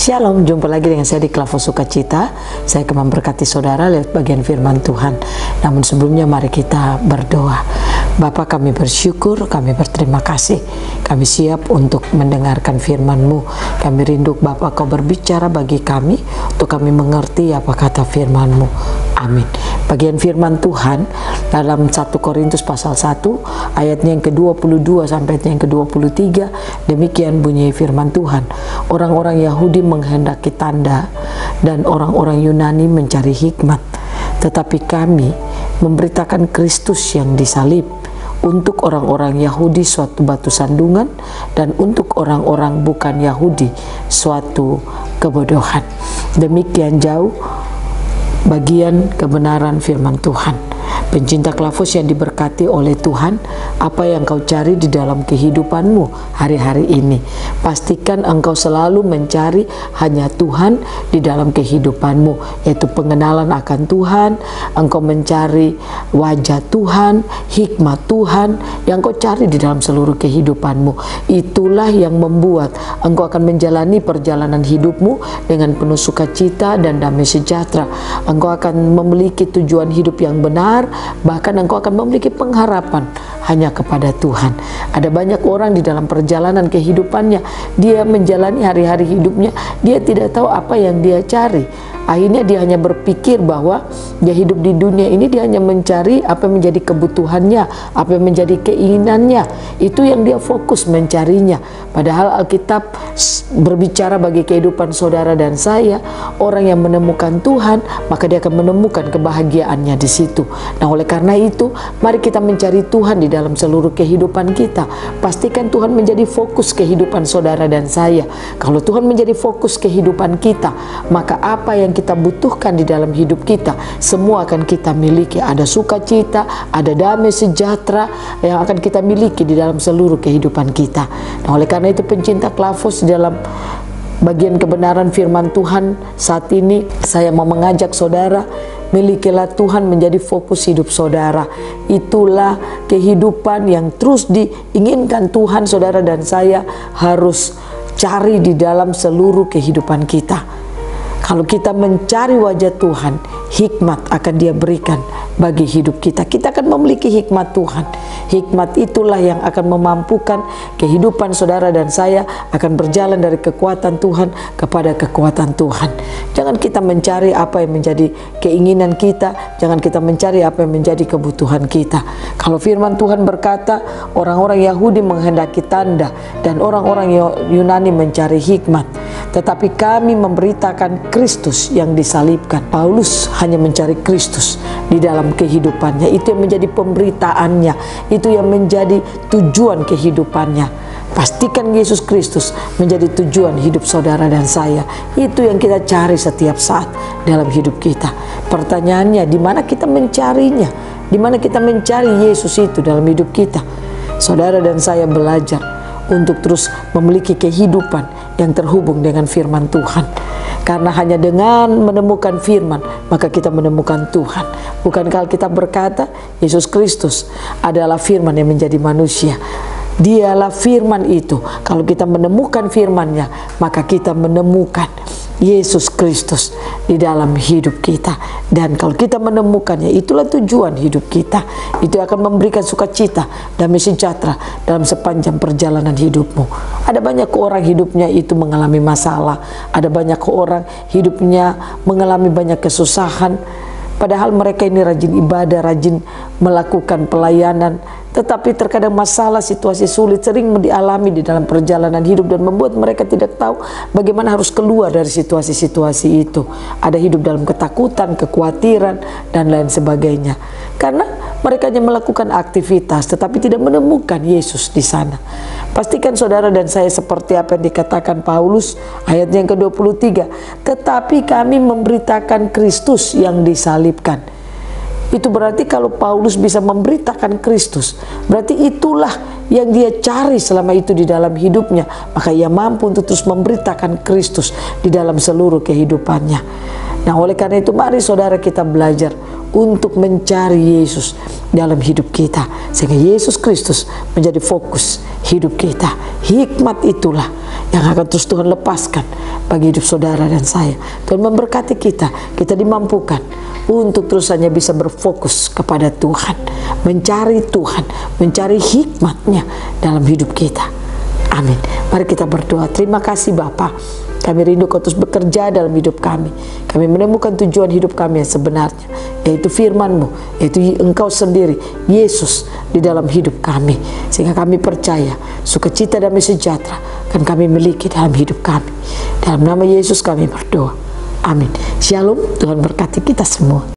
Shalom, jumpa lagi dengan saya di Klavos Sukacita. Saya akan memberkati saudara lewat bagian firman Tuhan. Namun sebelumnya mari kita berdoa. Bapa, kami bersyukur, kami berterima kasih. Kami siap untuk mendengarkan firman-Mu. Kami rindu Bapa Kau berbicara bagi kami, untuk kami mengerti apa kata firman-Mu. Amin. Bagian firman Tuhan dalam 1 Korintus pasal 1 ayatnya yang ke-22 sampai yang ke-23, demikian bunyi firman Tuhan. Orang-orang Yahudi menghendaki tanda dan orang-orang Yunani mencari hikmat, tetapi kami memberitakan Kristus yang disalib. Untuk orang-orang Yahudi suatu batu sandungan, dan untuk orang-orang bukan Yahudi suatu kebodohan. Demikian jauh bagian kebenaran firman Tuhan. Pencinta Klavos yang diberkati oleh Tuhan, apa yang kau cari di dalam kehidupanmu hari-hari ini? Pastikan engkau selalu mencari hanya Tuhan di dalam kehidupanmu, yaitu pengenalan akan Tuhan. Engkau mencari wajah Tuhan, hikmat Tuhan yang kau cari di dalam seluruh kehidupanmu. Itulah yang membuat engkau akan menjalani perjalanan hidupmu dengan penuh sukacita dan damai sejahtera. Engkau akan memiliki tujuan hidup yang benar, bahkan engkau akan memiliki pengharapan hanya kepada Tuhan. Ada banyak orang di dalam perjalanan kehidupannya, dia menjalani hari-hari hidupnya, dia tidak tahu apa yang dia cari. Akhirnya dia hanya berpikir bahwa dia hidup di dunia ini, dia hanya mencari apa yang menjadi kebutuhannya, apa yang menjadi keinginannya. Itu yang dia fokus mencarinya. Padahal Alkitab berbicara bagi kehidupan saudara dan saya, orang yang menemukan Tuhan, maka dia akan menemukan kebahagiaannya di situ. Nah, oleh karena itu, mari kita mencari Tuhan di dalam seluruh kehidupan kita. Pastikan Tuhan menjadi fokus kehidupan saudara dan saya. Kalau Tuhan menjadi fokus kehidupan kita, maka apa yang kita butuhkan di dalam hidup kita, semua akan kita miliki. Ada sukacita, ada damai sejahtera yang akan kita miliki di dalam seluruh kehidupan kita. Nah, oleh karena itu pencinta Klavos, dalam bagian kebenaran firman Tuhan saat ini, saya mau mengajak saudara, milikilah Tuhan menjadi fokus hidup saudara. Itulah kehidupan yang terus diinginkan Tuhan. Saudara dan saya harus cari di dalam seluruh kehidupan kita. Kalau kita mencari wajah Tuhan, hikmat akan Dia berikan bagi hidup kita. Kita akan memiliki hikmat Tuhan. Hikmat itulah yang akan memampukan kehidupan saudara dan saya akan berjalan dari kekuatan Tuhan kepada kekuatan Tuhan. Jangan kita mencari apa yang menjadi keinginan kita, jangan kita mencari apa yang menjadi kebutuhan kita. Kalau firman Tuhan berkata, orang-orang Yahudi menghendaki tanda dan orang-orang Yunani mencari hikmat, tetapi kami memberitakan Kristus yang disalibkan. Paulus hanya mencari Kristus di dalam kehidupannya. Itu yang menjadi pemberitaannya, itu yang menjadi tujuan kehidupannya. Pastikan Yesus Kristus menjadi tujuan hidup saudara dan saya. Itu yang kita cari setiap saat dalam hidup kita. Pertanyaannya, di mana kita mencarinya? Di mana kita mencari Yesus itu dalam hidup kita? Saudara dan saya belajar untuk terus memiliki kehidupan yang terhubung dengan firman Tuhan. Karena hanya dengan menemukan firman, maka kita menemukan Tuhan. Bukankah Alkitab berkata, Yesus Kristus adalah firman yang menjadi manusia. Dialah firman itu. Kalau kita menemukan firman-Nya, maka kita menemukan Yesus Kristus di dalam hidup kita. Dan kalau kita menemukannya, itulah tujuan hidup kita. Itu akan memberikan sukacita, damai sejahtera dalam sepanjang perjalanan hidupmu. Ada banyak orang hidupnya itu mengalami masalah. Ada banyak orang hidupnya mengalami banyak kesusahan. Padahal mereka ini rajin ibadah, rajin melakukan pelayanan. Tetapi terkadang masalah, situasi sulit sering dialami di dalam perjalanan hidup dan membuat mereka tidak tahu bagaimana harus keluar dari situasi-situasi itu. Ada hidup dalam ketakutan, kekhawatiran, dan lain sebagainya. Karena mereka hanya melakukan aktivitas tetapi tidak menemukan Yesus di sana. Pastikan saudara dan saya seperti apa yang dikatakan Paulus ayat yang ke-23. Tetapi kami memberitakan Kristus yang disalibkan. Itu berarti kalau Paulus bisa memberitakan Kristus, berarti itulah yang dia cari selama itu di dalam hidupnya. Maka ia mampu untuk terus memberitakan Kristus di dalam seluruh kehidupannya. Nah, oleh karena itu mari saudara kita belajar untuk mencari Yesus dalam hidup kita, sehingga Yesus Kristus menjadi fokus hidup kita. Hikmat itulah yang akan terus Tuhan lepaskan bagi hidup saudara dan saya. Tuhan memberkati kita dimampukan untuk terus hanya bisa berfokus kepada Tuhan, mencari Tuhan, mencari hikmat-Nya dalam hidup kita. Amin. Mari kita berdoa. Terima kasih Bapa. Kami rindu Kau terus bekerja dalam hidup kami. Kami menemukan tujuan hidup kami yang sebenarnya, yaitu firman-Mu, yaitu Engkau sendiri, Yesus, di dalam hidup kami. Sehingga kami percaya sukacita damai sejahtera akan kami miliki dalam hidup kami. Dalam nama Yesus kami berdoa. Amin. Shalom. Tuhan berkati kita semua.